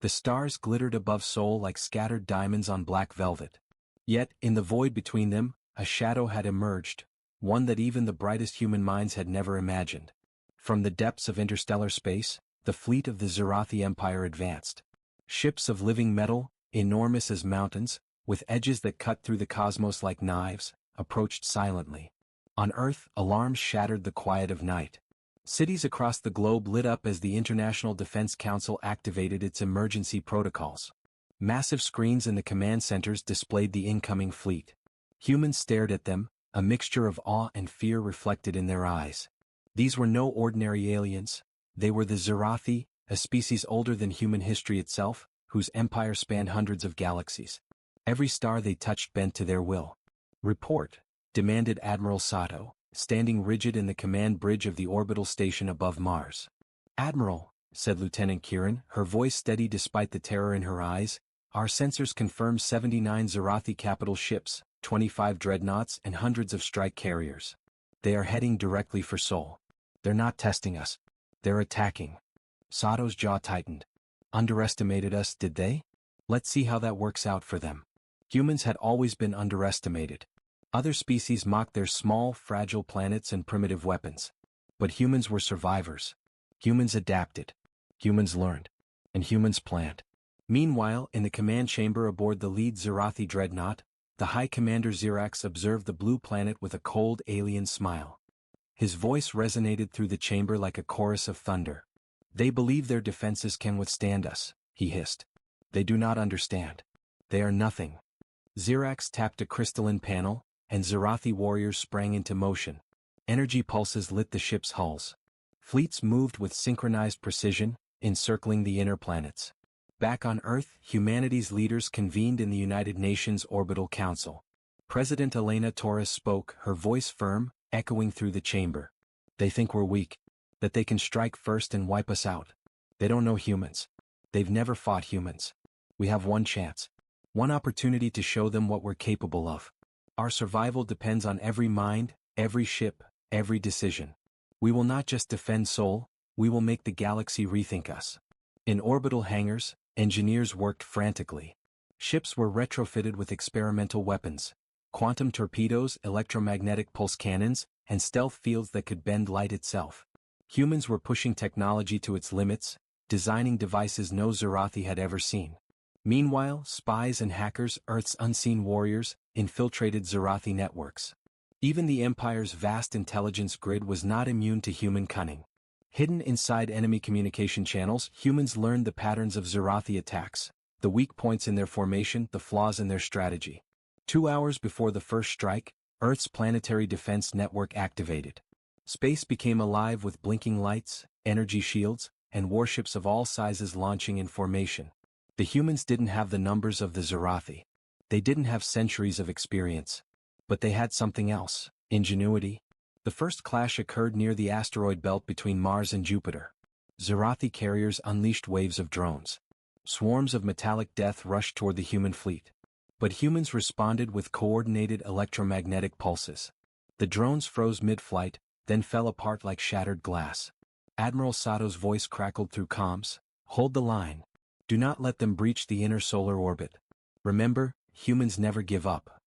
The stars glittered above Sol like scattered diamonds on black velvet. Yet, in the void between them, a shadow had emerged, one that even the brightest human minds had never imagined. From the depths of interstellar space, the fleet of the Zirathi Empire advanced. Ships of living metal, enormous as mountains, with edges that cut through the cosmos like knives, approached silently. On Earth, alarms shattered the quiet of night. Cities across the globe lit up as the International Defense Council activated its emergency protocols. Massive screens in the command centers displayed the incoming fleet. Humans stared at them, a mixture of awe and fear reflected in their eyes. These were no ordinary aliens. They were the Zirathi, a species older than human history itself, whose empire spanned hundreds of galaxies. Every star they touched bent to their will. "Report," demanded Admiral Sato, standing rigid in the command bridge of the orbital station above Mars. "Admiral," said Lieutenant Kiran, her voice steady despite the terror in her eyes, "our sensors confirm 79 Zirathi capital ships, 25 dreadnoughts and hundreds of strike carriers. They are heading directly for Sol. They're not testing us. They're attacking." Sato's jaw tightened. Underestimated us, did they? Let's see how that works out for them. Humans had always been underestimated. Other species mocked their small, fragile planets and primitive weapons. But humans were survivors. Humans adapted. Humans learned. And humans planned. Meanwhile, in the command chamber aboard the lead Zirathi dreadnought, the High Commander Zirax observed the blue planet with a cold alien smile. His voice resonated through the chamber like a chorus of thunder. "They believe their defenses can withstand us," he hissed. "They do not understand. They are nothing." Zirax tapped a crystalline panel, and Zirathi warriors sprang into motion. Energy pulses lit the ship's hulls. Fleets moved with synchronized precision, encircling the inner planets. Back on Earth, humanity's leaders convened in the United Nations Orbital Council. President Elena Torres spoke, her voice firm, echoing through the chamber. "They think we're weak. That they can strike first and wipe us out. They don't know humans. They've never fought humans. We have one chance. One opportunity to show them what we're capable of. Our survival depends on every mind, every ship, every decision. We will not just defend Sol, we will make the galaxy rethink us." In orbital hangars, engineers worked frantically. Ships were retrofitted with experimental weapons, quantum torpedoes, electromagnetic pulse cannons, and stealth fields that could bend light itself. Humans were pushing technology to its limits, designing devices no Zirathi had ever seen. Meanwhile, spies and hackers, Earth's unseen warriors, infiltrated Zirathi networks. Even the Empire's vast intelligence grid was not immune to human cunning. Hidden inside enemy communication channels, humans learned the patterns of Zirathi attacks, the weak points in their formation, the flaws in their strategy. 2 hours before the first strike, Earth's planetary defense network activated. Space became alive with blinking lights, energy shields, and warships of all sizes launching in formation. The humans didn't have the numbers of the Zirathi. They didn't have centuries of experience. But they had something else: ingenuity. The first clash occurred near the asteroid belt between Mars and Jupiter. Zirathi carriers unleashed waves of drones. Swarms of metallic death rushed toward the human fleet. But humans responded with coordinated electromagnetic pulses. The drones froze mid-flight, then fell apart like shattered glass. Admiral Sato's voice crackled through comms. "Hold the line. Do not let them breach the inner solar orbit. Remember, humans never give up."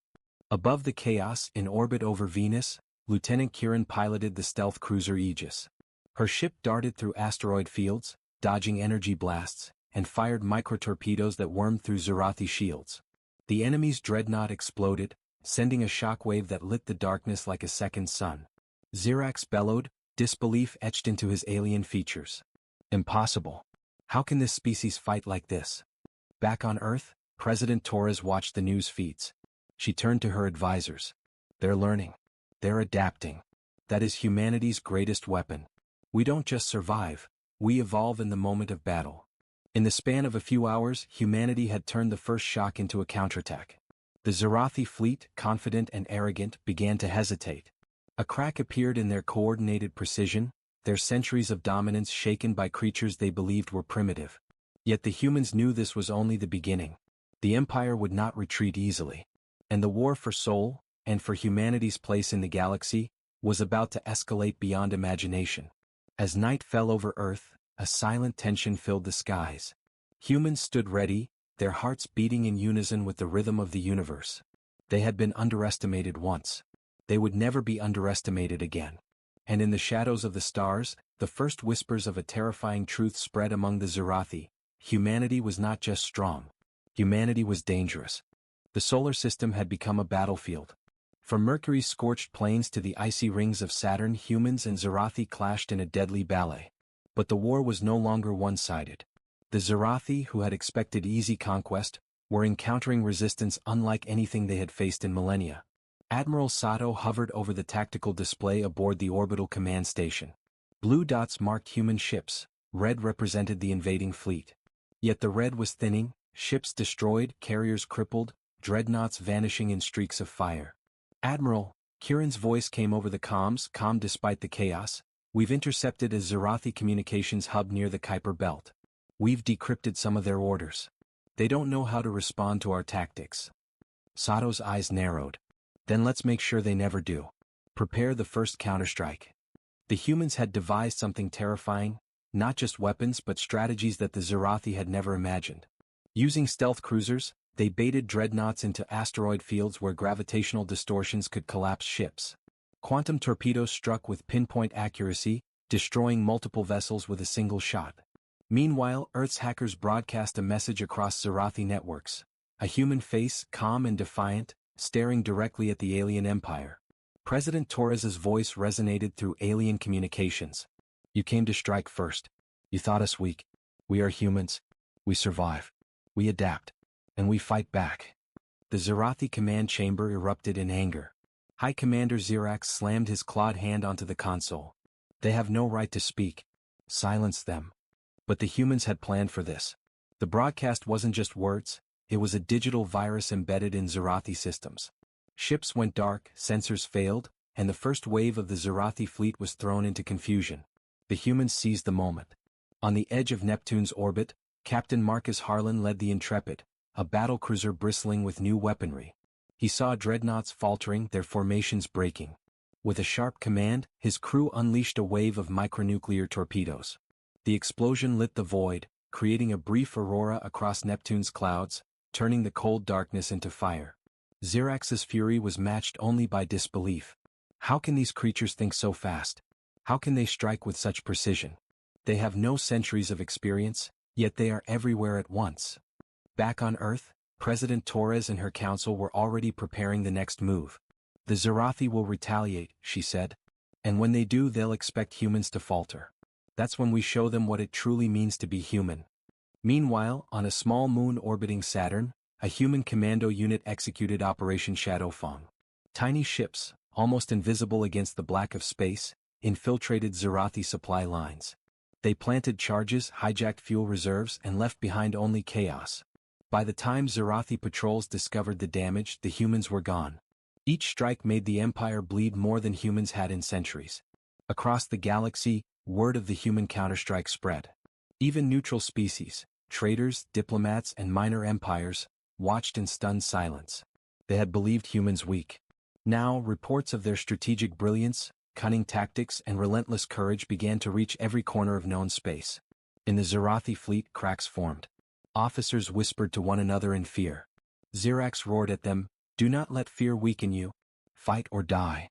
Above the chaos, in orbit over Venus, Lieutenant Kiran piloted the stealth cruiser Aegis. Her ship darted through asteroid fields, dodging energy blasts, and fired microtorpedoes that wormed through Zirathi shields. The enemy's dreadnought exploded, sending a shockwave that lit the darkness like a second sun. Zirax bellowed, disbelief etched into his alien features. "Impossible. How can this species fight like this?" Back on Earth, President Torres watched the news feeds. She turned to her advisors. "They're learning. They're adapting. That is humanity's greatest weapon. We don't just survive, we evolve in the moment of battle." In the span of a few hours, humanity had turned the first shock into a counterattack. The Zirathi fleet, confident and arrogant, began to hesitate. A crack appeared in their coordinated precision, their centuries of dominance shaken by creatures they believed were primitive. Yet the humans knew this was only the beginning. The Empire would not retreat easily. And the war for Sol, and for humanity's place in the galaxy, was about to escalate beyond imagination. As night fell over Earth, a silent tension filled the skies. Humans stood ready, their hearts beating in unison with the rhythm of the universe. They had been underestimated once. They would never be underestimated again. And in the shadows of the stars, the first whispers of a terrifying truth spread among the Zirathi. Humanity was not just strong. Humanity was dangerous. The solar system had become a battlefield. From Mercury's scorched plains to the icy rings of Saturn, humans and Zirathi clashed in a deadly ballet. But the war was no longer one-sided. The Zirathi, who had expected easy conquest, were encountering resistance unlike anything they had faced in millennia. Admiral Sato hovered over the tactical display aboard the orbital command station. Blue dots marked human ships, red represented the invading fleet. Yet the red was thinning, ships destroyed, carriers crippled, dreadnoughts vanishing in streaks of fire. "Admiral," Kieran's voice came over the comms, calm despite the chaos, "we've intercepted a Zirathi communications hub near the Kuiper Belt. We've decrypted some of their orders. They don't know how to respond to our tactics." Sato's eyes narrowed. "Then let's make sure they never do. Prepare the first counterstrike." The humans had devised something terrifying, not just weapons but strategies that the Zirathi had never imagined. Using stealth cruisers, they baited dreadnoughts into asteroid fields where gravitational distortions could collapse ships. Quantum torpedoes struck with pinpoint accuracy, destroying multiple vessels with a single shot. Meanwhile, Earth's hackers broadcast a message across Zirathi networks. A human face, calm and defiant, staring directly at the alien empire. President Torres's voice resonated through alien communications. "You came to strike first. You thought us weak. We are humans. We survive. We adapt. And we fight back." The Zirathi command chamber erupted in anger. High Commander Xerax slammed his clawed hand onto the console. "They have no right to speak. Silence them." But the humans had planned for this. The broadcast wasn't just words, it was a digital virus embedded in Zirathi systems. Ships went dark, sensors failed, and the first wave of the Zirathi fleet was thrown into confusion. The humans seized the moment. On the edge of Neptune's orbit, Captain Marcus Harlan led the Intrepid, a battlecruiser bristling with new weaponry. He saw dreadnoughts faltering, their formations breaking. With a sharp command, his crew unleashed a wave of micronuclear torpedoes. The explosion lit the void, creating a brief aurora across Neptune's clouds, turning the cold darkness into fire. Xerax's fury was matched only by disbelief. How can these creatures think so fast? How can they strike with such precision? They have no centuries of experience, yet they are everywhere at once. Back on Earth, President Torres and her council were already preparing the next move. "The Zirathi will retaliate," she said. "And when they do, they'll expect humans to falter. That's when we show them what it truly means to be human." Meanwhile, on a small moon orbiting Saturn, a human commando unit executed Operation Shadowfang. Tiny ships, almost invisible against the black of space, infiltrated Zirathi supply lines. They planted charges, hijacked fuel reserves, and left behind only chaos. By the time Zirathi patrols discovered the damage, the humans were gone. Each strike made the Empire bleed more than humans had in centuries. Across the galaxy, word of the human counterstrike spread. Even neutral species, traders, diplomats, and minor empires, watched in stunned silence. They had believed humans weak. Now, reports of their strategic brilliance, cunning tactics, and relentless courage began to reach every corner of known space. In the Zirathi fleet, cracks formed. Officers whispered to one another in fear. Xerax roared at them, "Do not let fear weaken you. Fight or die."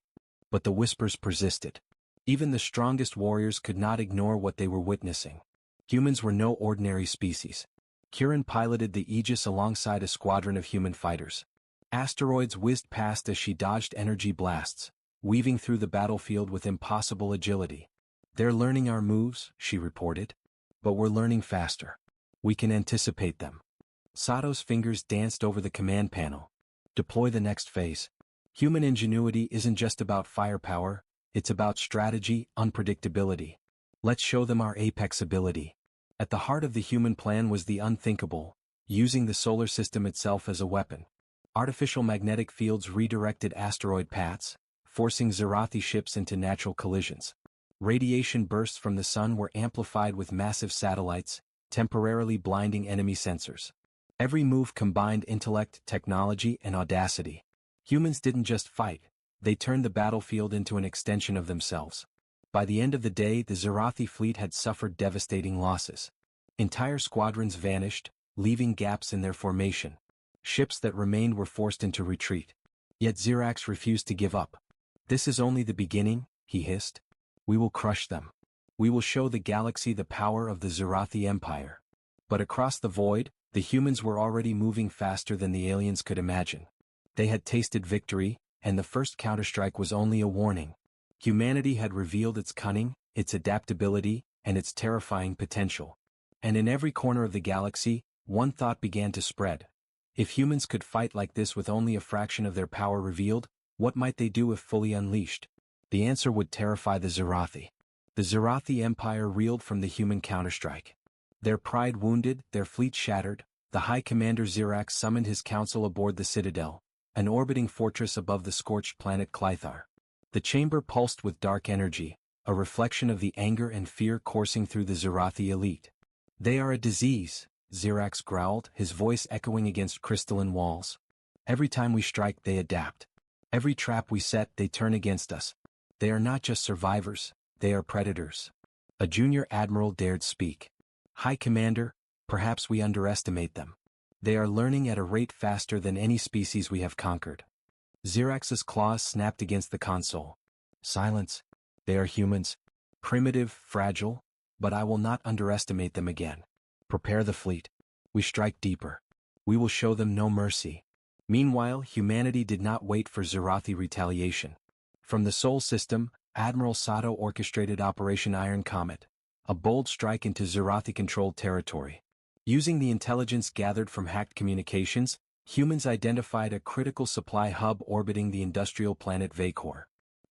But the whispers persisted. Even the strongest warriors could not ignore what they were witnessing. Humans were no ordinary species. Kieran piloted the Aegis alongside a squadron of human fighters. Asteroids whizzed past as she dodged energy blasts, weaving through the battlefield with impossible agility. "They're learning our moves," she reported. "But we're learning faster. We can anticipate them." Sato's fingers danced over the command panel. "Deploy the next phase. Human ingenuity isn't just about firepower, it's about strategy, unpredictability. Let's show them our apex ability." At the heart of the human plan was the unthinkable, using the solar system itself as a weapon. Artificial magnetic fields redirected asteroid paths, forcing Zirathi ships into natural collisions. Radiation bursts from the sun were amplified with massive satellites, temporarily blinding enemy sensors. Every move combined intellect, technology, and audacity. Humans didn't just fight, they turned the battlefield into an extension of themselves. By the end of the day, the Zirathi fleet had suffered devastating losses. Entire squadrons vanished, leaving gaps in their formation. Ships that remained were forced into retreat. Yet Xerax refused to give up. "This is only the beginning," he hissed. "We will crush them. We will show the galaxy the power of the Xerathi Empire." But across the void, the humans were already moving faster than the aliens could imagine. They had tasted victory, and the first counterstrike was only a warning. Humanity had revealed its cunning, its adaptability, and its terrifying potential. And in every corner of the galaxy, one thought began to spread. If humans could fight like this with only a fraction of their power revealed, what might they do if fully unleashed? The answer would terrify the Xerathi. The Xerathi Empire reeled from the human counterstrike. Their pride wounded, their fleet shattered, the High Commander Xerax summoned his council aboard the Citadel, an orbiting fortress above the scorched planet Clythar. The chamber pulsed with dark energy, a reflection of the anger and fear coursing through the Xerathi elite. "They are a disease," Xerax growled, his voice echoing against crystalline walls. "Every time we strike, they adapt. Every trap we set, they turn against us. They are not just survivors, they are predators." A junior admiral dared speak. "High Commander, perhaps we underestimate them. They are learning at a rate faster than any species we have conquered." Xerax's claws snapped against the console. "Silence. They are humans. Primitive, fragile, but I will not underestimate them again. Prepare the fleet. We strike deeper. We will show them no mercy." Meanwhile, humanity did not wait for Xerathi retaliation. From the Sol system, Admiral Sato orchestrated Operation Iron Comet, a bold strike into Xerathi-controlled territory. Using the intelligence gathered from hacked communications, humans identified a critical supply hub orbiting the industrial planet Vacor.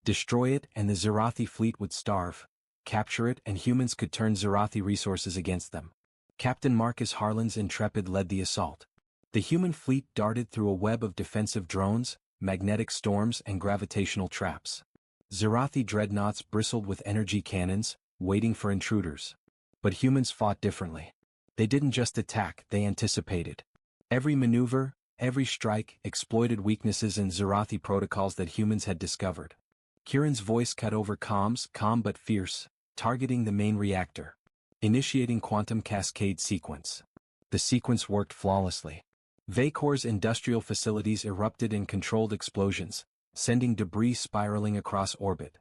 Destroy it and the Xerathi fleet would starve. Capture it and humans could turn Xerathi resources against them. Captain Marcus Harlan's Intrepid led the assault. The human fleet darted through a web of defensive drones, magnetic storms and gravitational traps. Xerathi dreadnoughts bristled with energy cannons, waiting for intruders. But humans fought differently. They didn't just attack, they anticipated. Every maneuver, every strike, exploited weaknesses in Xerathi protocols that humans had discovered. Kieran's voice cut over comms, calm but fierce, targeting the main reactor. Initiating quantum cascade sequence. The sequence worked flawlessly. Vacor's industrial facilities erupted in controlled explosions, sending debris spiraling across orbit.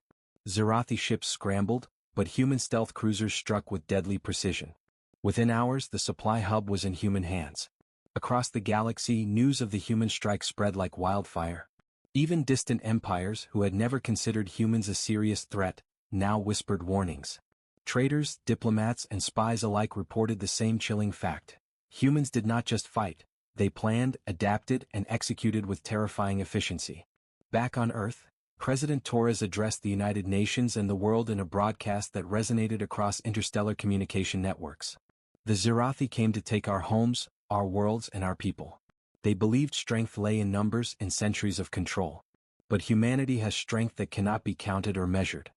Xerathi ships scrambled, but human stealth cruisers struck with deadly precision. Within hours, the supply hub was in human hands. Across the galaxy, news of the human strike spread like wildfire. Even distant empires, who had never considered humans a serious threat, now whispered warnings. Traitors, diplomats, and spies alike reported the same chilling fact. Humans did not just fight, they planned, adapted, and executed with terrifying efficiency. Back on Earth, President Torres addressed the United Nations and the world in a broadcast that resonated across interstellar communication networks. "The Xerathi came to take our homes, our worlds, and our people. They believed strength lay in numbers and centuries of control. But humanity has strength that cannot be counted or measured.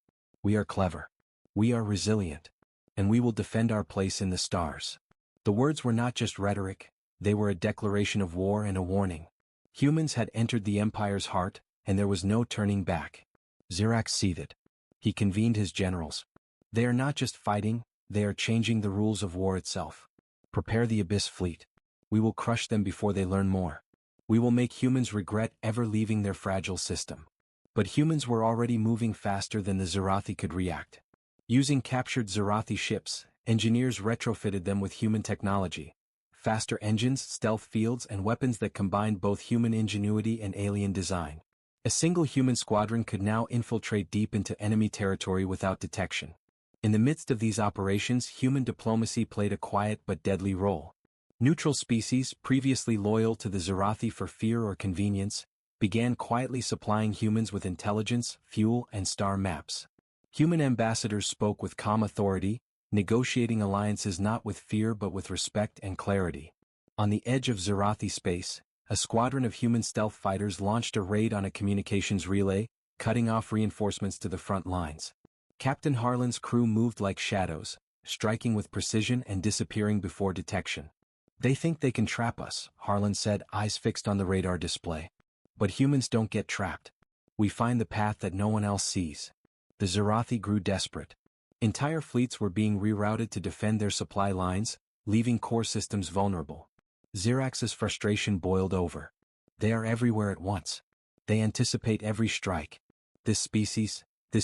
We are clever. We are resilient. And we will defend our place in the stars." The words were not just rhetoric, they were a declaration of war and a warning. Humans had entered the Empire's heart, and there was no turning back. Xerax seethed. He convened his generals. "They are not just fighting, they are changing the rules of war itself. Prepare the Abyss fleet. We will crush them before they learn more. We will make humans regret ever leaving their fragile system." But humans were already moving faster than the Xerathi could react. Using captured Xerathi ships, engineers retrofitted them with human technology. Faster engines, stealth fields, and weapons that combined both human ingenuity and alien design. A single human squadron could now infiltrate deep into enemy territory without detection. In the midst of these operations, human diplomacy played a quiet but deadly role. Neutral species, previously loyal to the Xerathi for fear or convenience, began quietly supplying humans with intelligence, fuel, and star maps. Human ambassadors spoke with calm authority, negotiating alliances not with fear but with respect and clarity. On the edge of Xerathi space, a squadron of human stealth fighters launched a raid on a communications relay, cutting off reinforcements to the front lines. Captain Harlan's crew moved like shadows, striking with precision and disappearing before detection. "They think they can trap us," Harlan said, eyes fixed on the radar display. "But humans don't get trapped. We find the path that no one else sees." The Xerathi grew desperate. Entire fleets were being rerouted to defend their supply lines, leaving core systems vulnerable. Xerax's frustration boiled over. They are everywhere at once. They anticipate every strike. This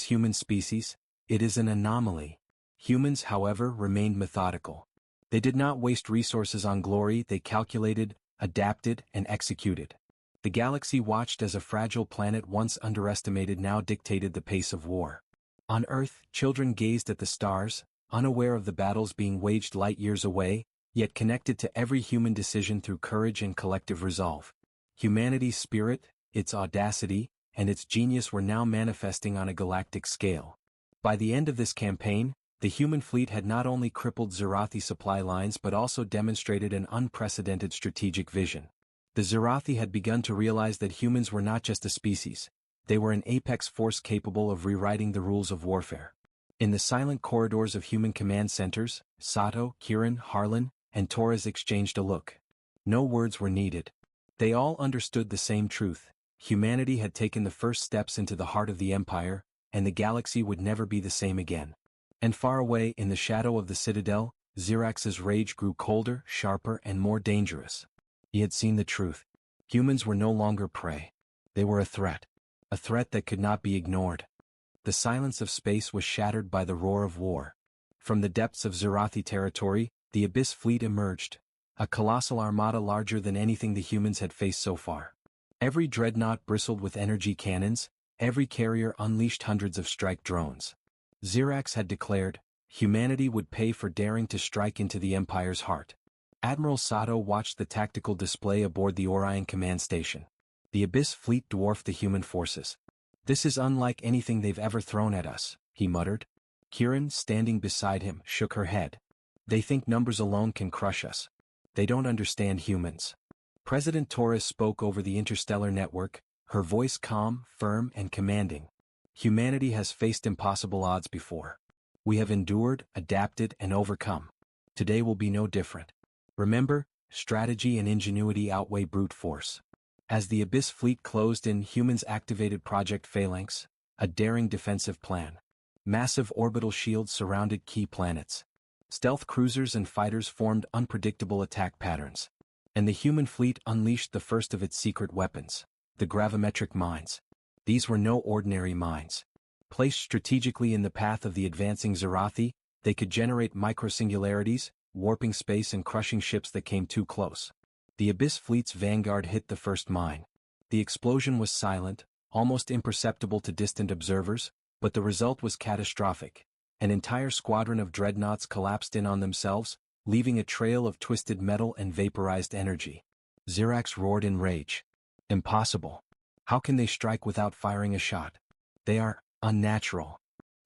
human species, it is an anomaly. Humans, however, remained methodical. They did not waste resources on glory, they calculated, adapted, and executed. The galaxy watched as a fragile planet once underestimated now dictated the pace of war. On Earth, children gazed at the stars, unaware of the battles being waged light years away, yet connected to every human decision through courage and collective resolve. Humanity's spirit, its audacity, and its genius were now manifesting on a galactic scale. By the end of this campaign, the human fleet had not only crippled Xerathi supply lines but also demonstrated an unprecedented strategic vision. The Xerathi had begun to realize that humans were not just a species, they were an apex force capable of rewriting the rules of warfare. In the silent corridors of human command centers, Sato, Kiran, Harlan, and Torres exchanged a look. No words were needed. They all understood the same truth. Humanity had taken the first steps into the heart of the Empire, and the galaxy would never be the same again. And far away in the shadow of the Citadel, Xerax's rage grew colder, sharper, and more dangerous. He had seen the truth. Humans were no longer prey. They were a threat that could not be ignored. The silence of space was shattered by the roar of war. From the depths of Xerathi territory, the Abyss fleet emerged, a colossal armada larger than anything the humans had faced so far. Every dreadnought bristled with energy cannons, every carrier unleashed hundreds of strike drones. Xerax had declared, humanity would pay for daring to strike into the Empire's heart. Admiral Sato watched the tactical display aboard the Orion command station. The Abyss fleet dwarfed the human forces. This is unlike anything they've ever thrown at us, he muttered. Kiran, standing beside him, shook her head. They think numbers alone can crush us. They don't understand humans. President Torres spoke over the interstellar network, her voice calm, firm, and commanding. Humanity has faced impossible odds before. We have endured, adapted, and overcome. Today will be no different. Remember, strategy and ingenuity outweigh brute force. As the Abyss fleet closed in, humans activated Project Phalanx, a daring defensive plan. Massive orbital shields surrounded key planets. Stealth cruisers and fighters formed unpredictable attack patterns. And the human fleet unleashed the first of its secret weapons, the gravimetric mines. These were no ordinary mines. Placed strategically in the path of the advancing Xerathi, they could generate microsingularities, warping space and crushing ships that came too close. The Abyss fleet's vanguard hit the first mine. The explosion was silent, almost imperceptible to distant observers, but the result was catastrophic. An entire squadron of dreadnoughts collapsed in on themselves, leaving a trail of twisted metal and vaporized energy. Xerax roared in rage. Impossible. How can they strike without firing a shot? They are unnatural.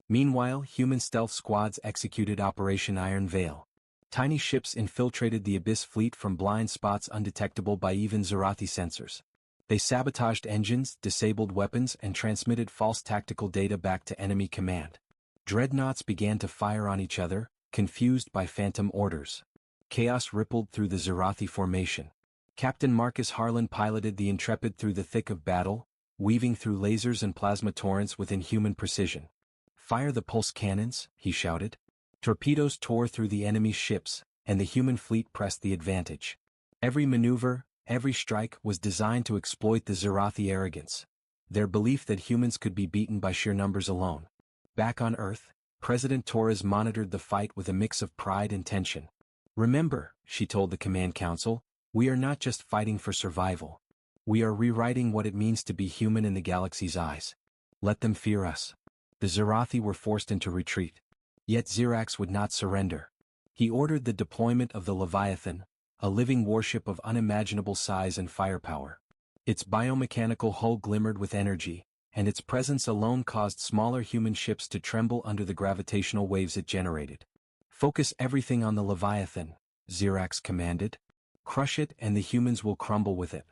Meanwhile, human stealth squads executed Operation Iron Veil. Tiny ships infiltrated the Abyss fleet from blind spots undetectable by even Xerathi sensors. They sabotaged engines, disabled weapons, and transmitted false tactical data back to enemy command. Dreadnoughts began to fire on each other, confused by phantom orders. Chaos rippled through the Xerathi formation. Captain Marcus Harlan piloted the Intrepid through the thick of battle, weaving through lasers and plasma torrents with inhuman precision. "Fire the pulse cannons," he shouted. Torpedoes tore through the enemy's ships, and the human fleet pressed the advantage. Every maneuver, every strike was designed to exploit the Xerathi arrogance. Their belief that humans could be beaten by sheer numbers alone. Back on Earth, President Torres monitored the fight with a mix of pride and tension. "Remember," she told the Command Council, "we are not just fighting for survival. We are rewriting what it means to be human in the galaxy's eyes. Let them fear us." The Xerathi were forced into retreat. Yet Xerax would not surrender. He ordered the deployment of the Leviathan, a living warship of unimaginable size and firepower. Its biomechanical hull glimmered with energy, and its presence alone caused smaller human ships to tremble under the gravitational waves it generated. "Focus everything on the Leviathan," Xerax commanded. "Crush it and the humans will crumble with it."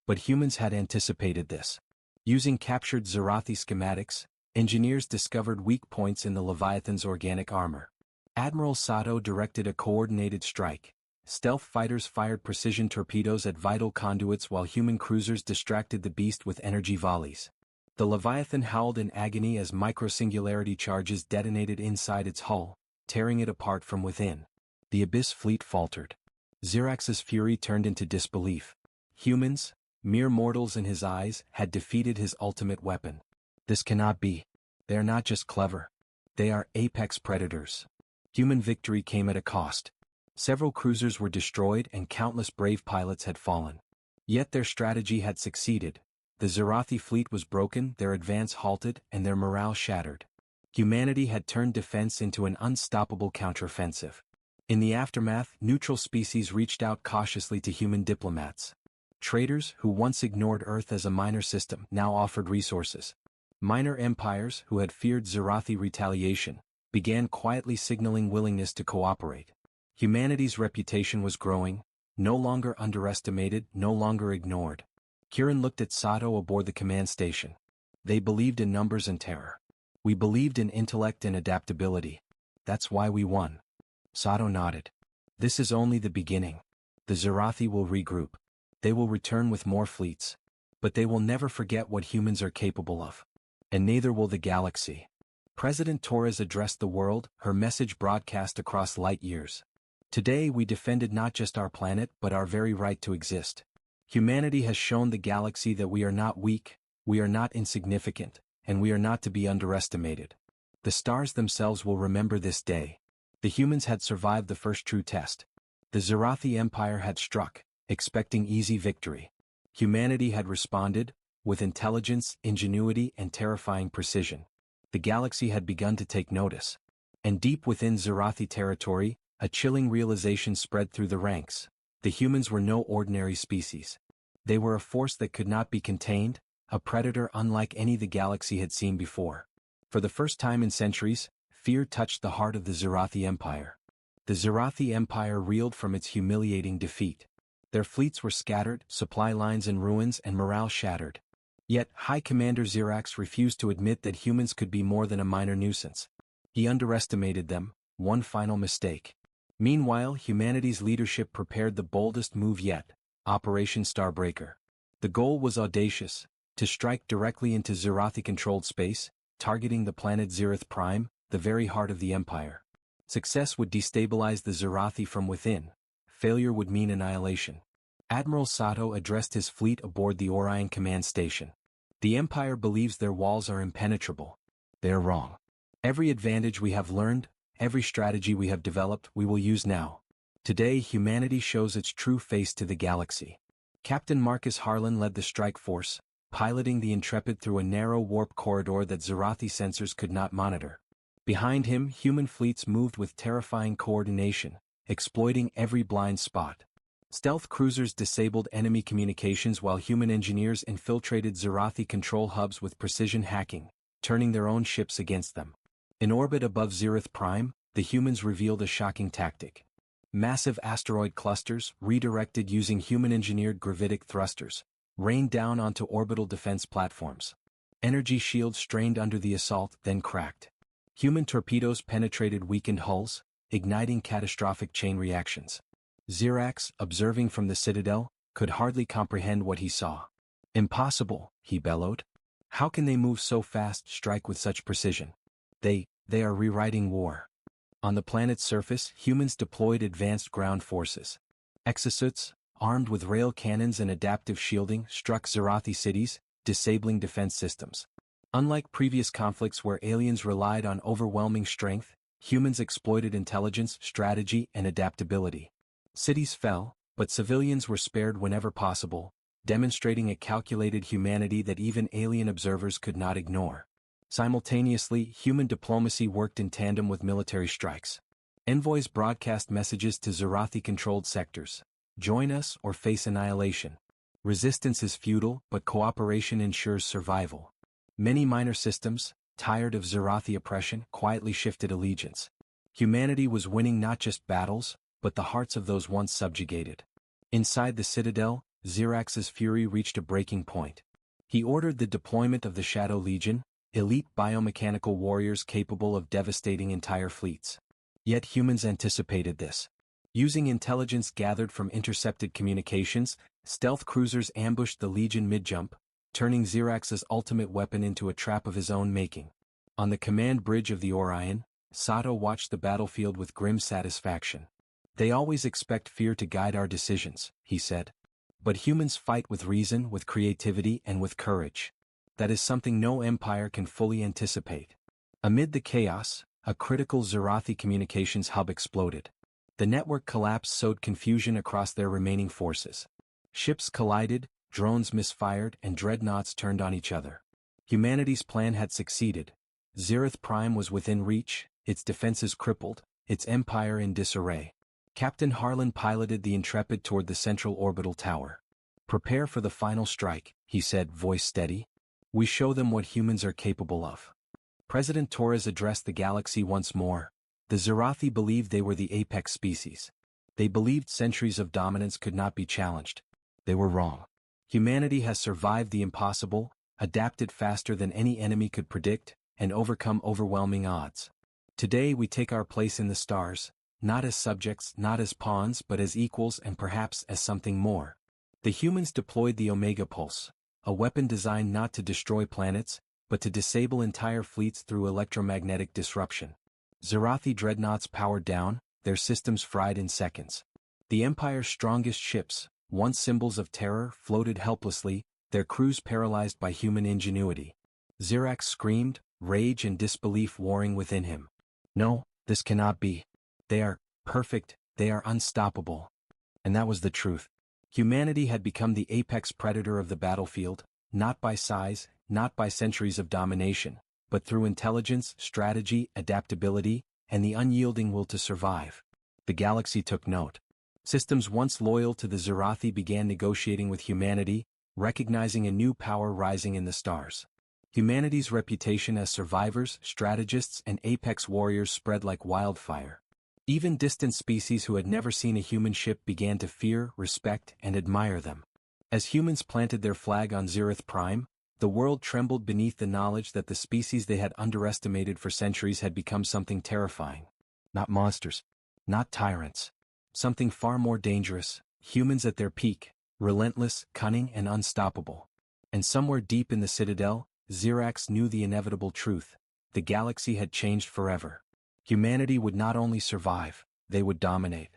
But humans had anticipated this. Using captured Xerathi schematics, engineers discovered weak points in the Leviathan's organic armor. Admiral Sato directed a coordinated strike. Stealth fighters fired precision torpedoes at vital conduits while human cruisers distracted the beast with energy volleys. The Leviathan howled in agony as microsingularity charges detonated inside its hull, tearing it apart from within. The Abyss fleet faltered. Xerax's fury turned into disbelief. Humans, mere mortals in his eyes, had defeated his ultimate weapon. This cannot be. They are not just clever. They are apex predators. Human victory came at a cost. Several cruisers were destroyed and countless brave pilots had fallen. Yet their strategy had succeeded. The Xerathi fleet was broken, their advance halted, and their morale shattered. Humanity had turned defense into an unstoppable counteroffensive. In the aftermath, neutral species reached out cautiously to human diplomats. Traders, who once ignored Earth as a minor system, now offered resources. Minor empires, who had feared Xerathi retaliation, began quietly signaling willingness to cooperate. Humanity's reputation was growing, no longer underestimated, no longer ignored. Kieran looked at Sato aboard the command station. They believed in numbers and terror. We believed in intellect and adaptability. That's why we won. Sato nodded. This is only the beginning. The Xerathi will regroup. They will return with more fleets. But they will never forget what humans are capable of. And neither will the galaxy. President Torres addressed the world, her message broadcast across light years. Today we defended not just our planet but our very right to exist. Humanity has shown the galaxy that we are not weak, we are not insignificant, and we are not to be underestimated. The stars themselves will remember this day. The humans had survived the first true test. The Xerathi Empire had struck, expecting easy victory. Humanity had responded, with intelligence, ingenuity, and terrifying precision. The galaxy had begun to take notice. And deep within Xerathi territory, a chilling realization spread through the ranks. The humans were no ordinary species. They were a force that could not be contained, a predator unlike any the galaxy had seen before. For the first time in centuries, fear touched the heart of the Xerathi Empire. The Xerathi Empire reeled from its humiliating defeat. Their fleets were scattered, supply lines in ruins, and morale shattered. Yet, High Commander Xerax refused to admit that humans could be more than a minor nuisance. He underestimated them, one final mistake. Meanwhile, humanity's leadership prepared the boldest move yet, Operation Starbreaker. The goal was audacious, to strike directly into Xerathi-controlled space, targeting the planet Xerath Prime, the very heart of the Empire. Success would destabilize the Xerathi from within. Failure would mean annihilation. Admiral Sato addressed his fleet aboard the Orion command station. The Empire believes their walls are impenetrable. They are wrong. Every advantage we have learned, every strategy we have developed, we will use now. Today humanity shows its true face to the galaxy. Captain Marcus Harlan led the strike force, piloting the Intrepid through a narrow warp corridor that Xerathi sensors could not monitor. Behind him, human fleets moved with terrifying coordination, exploiting every blind spot. Stealth cruisers disabled enemy communications while human engineers infiltrated Xerathi control hubs with precision hacking, turning their own ships against them. In orbit above Xerath Prime, the humans revealed a shocking tactic. Massive asteroid clusters, redirected using human-engineered gravitic thrusters, rained down onto orbital defense platforms. Energy shields strained under the assault, then cracked. Human torpedoes penetrated weakened hulls, igniting catastrophic chain reactions. Xerax, observing from the Citadel, could hardly comprehend what he saw. Impossible, he bellowed. How can they move so fast, strike with such precision? They are rewriting war. On the planet's surface, humans deployed advanced ground forces. Exosuits, armed with rail cannons and adaptive shielding, struck Xerathi cities, disabling defense systems. Unlike previous conflicts where aliens relied on overwhelming strength, humans exploited intelligence, strategy, and adaptability. Cities fell, but civilians were spared whenever possible, demonstrating a calculated humanity that even alien observers could not ignore. Simultaneously, human diplomacy worked in tandem with military strikes. Envoys broadcast messages to Xerathi-controlled sectors. Join us or face annihilation. Resistance is futile, but cooperation ensures survival. Many minor systems, tired of Xerathi oppression, quietly shifted allegiance. Humanity was winning not just battles, but the hearts of those once subjugated. Inside the Citadel, Xerax's fury reached a breaking point. He ordered the deployment of the Shadow Legion, elite biomechanical warriors capable of devastating entire fleets. Yet humans anticipated this. Using intelligence gathered from intercepted communications, stealth cruisers ambushed the Legion mid-jump, turning Xerax's ultimate weapon into a trap of his own making. On the command bridge of the Orion, Sato watched the battlefield with grim satisfaction. They always expect fear to guide our decisions, he said. But humans fight with reason, with creativity, and with courage. That is something no empire can fully anticipate. Amid the chaos, a critical Zerathi communications hub exploded. The network collapse sowed confusion across their remaining forces. Ships collided, drones misfired, and dreadnoughts turned on each other. Humanity's plan had succeeded. Zereth Prime was within reach, its defenses crippled, its empire in disarray. Captain Harlan piloted the Intrepid toward the central orbital tower. "Prepare for the final strike," he said, voice steady. "We show them what humans are capable of." President Torres addressed the galaxy once more. The Zerathi believed they were the apex species. They believed centuries of dominance could not be challenged. They were wrong. Humanity has survived the impossible, adapted faster than any enemy could predict, and overcome overwhelming odds. Today we take our place in the stars, not as subjects, not as pawns, but as equals and perhaps as something more. The humans deployed the Omega Pulse, a weapon designed not to destroy planets, but to disable entire fleets through electromagnetic disruption. Zerathi dreadnoughts powered down, their systems fried in seconds. The Empire's strongest ships, once symbols of terror, floated helplessly, their crews paralyzed by human ingenuity. Zerax screamed, rage and disbelief warring within him. "No, this cannot be. They are perfect, they are unstoppable." And that was the truth. Humanity had become the apex predator of the battlefield, not by size, not by centuries of domination, but through intelligence, strategy, adaptability, and the unyielding will to survive. The galaxy took note. Systems once loyal to the Zerathi began negotiating with humanity, recognizing a new power rising in the stars. Humanity's reputation as survivors, strategists, and apex warriors spread like wildfire. Even distant species who had never seen a human ship began to fear, respect, and admire them. As humans planted their flag on Zereth Prime, the world trembled beneath the knowledge that the species they had underestimated for centuries had become something terrifying. Not monsters. Not tyrants. Something far more dangerous, humans at their peak, relentless, cunning, and unstoppable. And somewhere deep in the Citadel, Zerax knew the inevitable truth. The galaxy had changed forever. Humanity would not only survive, they would dominate.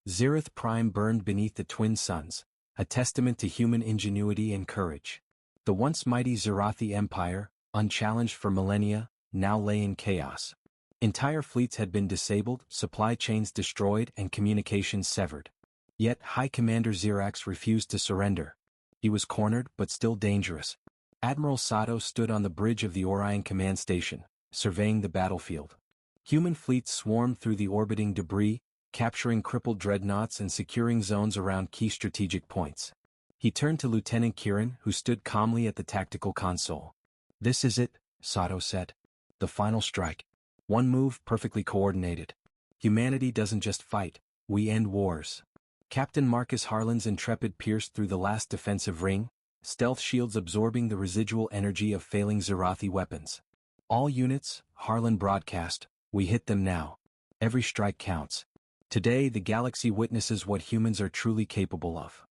Zereth Prime burned beneath the twin suns, a testament to human ingenuity and courage. The once mighty Zerathi Empire, unchallenged for millennia, now lay in chaos. Entire fleets had been disabled, supply chains destroyed, and communications severed. Yet High Commander Zerax refused to surrender. He was cornered but still dangerous. Admiral Sato stood on the bridge of the Orion command station, surveying the battlefield. Human fleets swarmed through the orbiting debris, capturing crippled dreadnoughts and securing zones around key strategic points. He turned to Lieutenant Kirin, who stood calmly at the tactical console. "This is it," Sato said. "The final strike. One move perfectly coordinated. Humanity doesn't just fight, we end wars." Captain Marcus Harlan's Intrepid pierced through the last defensive ring, stealth shields absorbing the residual energy of failing Zerathi weapons. "All units," Harlan broadcast, "we hit them now. Every strike counts. Today the galaxy witnesses what humans are truly capable of."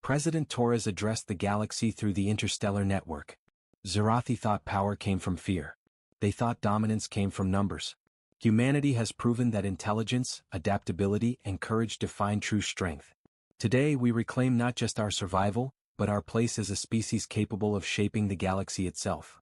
President Torres addressed the galaxy through the interstellar network. Zerathi thought power came from fear. They thought dominance came from numbers. Humanity has proven that intelligence, adaptability, and courage define true strength. Today we reclaim not just our survival, but our place as a species capable of shaping the galaxy itself.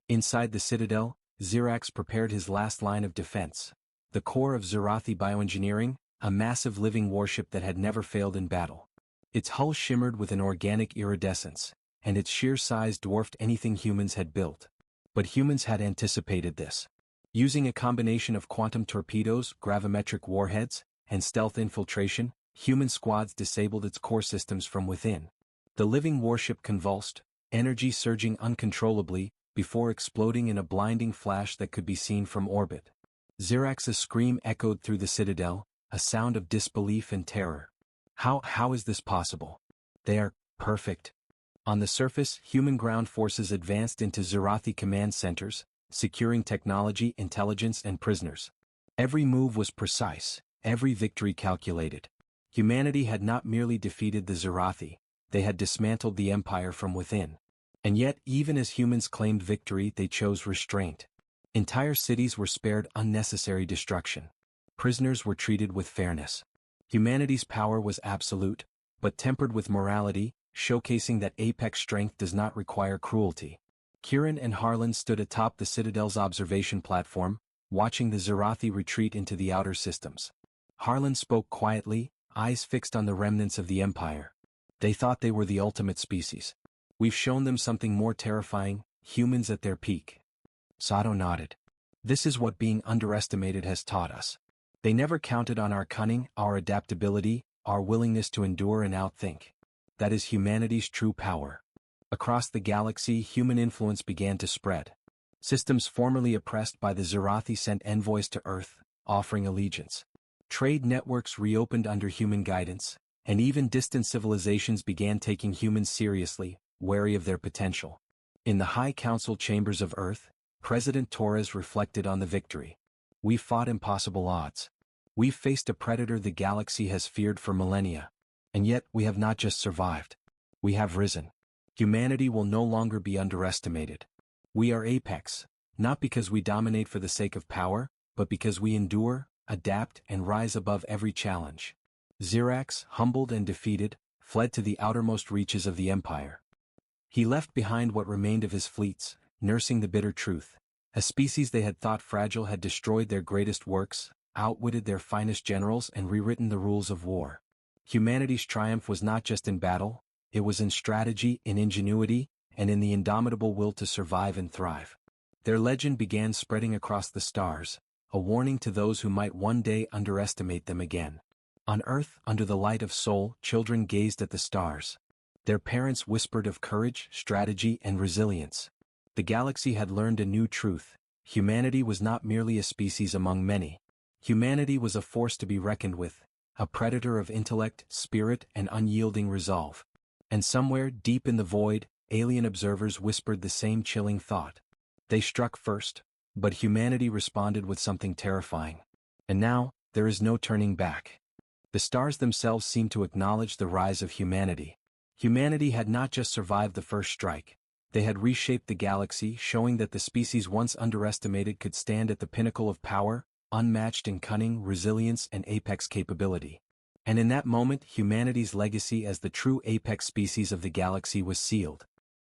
Inside the Citadel, Zerax prepared his last line of defense. The core of Zerathi bioengineering, a massive living warship that had never failed in battle. Its hull shimmered with an organic iridescence, and its sheer size dwarfed anything humans had built. But humans had anticipated this. Using a combination of quantum torpedoes, gravimetric warheads, and stealth infiltration, human squads disabled its core systems from within. The living warship convulsed, energy surging uncontrollably, before exploding in a blinding flash that could be seen from orbit. Zerax's scream echoed through the Citadel, a sound of disbelief and terror. How is this possible? They are perfect." On the surface, human ground forces advanced into Zerathi command centers, securing technology, intelligence, and prisoners. Every move was precise, every victory calculated. Humanity had not merely defeated the Zerathi, they had dismantled the Empire from within. And yet, even as humans claimed victory, they chose restraint. Entire cities were spared unnecessary destruction. Prisoners were treated with fairness. Humanity's power was absolute, but tempered with morality, showcasing that apex strength does not require cruelty. Kieran and Harlan stood atop the Citadel's observation platform, watching the Zerathi retreat into the outer systems. Harlan spoke quietly, eyes fixed on the remnants of the Empire. They thought they were the ultimate species. We've shown them something more terrifying, humans at their peak. Sato nodded. This is what being underestimated has taught us. They never counted on our cunning, our adaptability, our willingness to endure and outthink. That is humanity's true power. Across the galaxy, human influence began to spread. Systems formerly oppressed by the Zerathi sent envoys to Earth, offering allegiance. Trade networks reopened under human guidance, and even distant civilizations began taking humans seriously, wary of their potential. In the High Council chambers of Earth, President Torres reflected on the victory. We fought impossible odds. We've faced a predator the galaxy has feared for millennia. And yet we have not just survived. We have risen. Humanity will no longer be underestimated. We are apex, not because we dominate for the sake of power, but because we endure, adapt, and rise above every challenge. Xerax, humbled and defeated, fled to the outermost reaches of the Empire. He left behind what remained of his fleets, nursing the bitter truth. A species they had thought fragile had destroyed their greatest works, outwitted their finest generals, and rewritten the rules of war. Humanity's triumph was not just in battle, it was in strategy, in ingenuity, and in the indomitable will to survive and thrive. Their legend began spreading across the stars, a warning to those who might one day underestimate them again. On Earth, under the light of Sol, children gazed at the stars. Their parents whispered of courage, strategy, and resilience. The galaxy had learned a new truth. Humanity was not merely a species among many. Humanity was a force to be reckoned with, a predator of intellect, spirit, and unyielding resolve. And somewhere, deep in the void, alien observers whispered the same chilling thought. They struck first, but humanity responded with something terrifying. And now, there is no turning back. The stars themselves seemed to acknowledge the rise of humanity. Humanity had not just survived the first strike. They had reshaped the galaxy, showing that the species once underestimated could stand at the pinnacle of power, unmatched in cunning, resilience, and apex capability. And in that moment, humanity's legacy as the true apex species of the galaxy was sealed.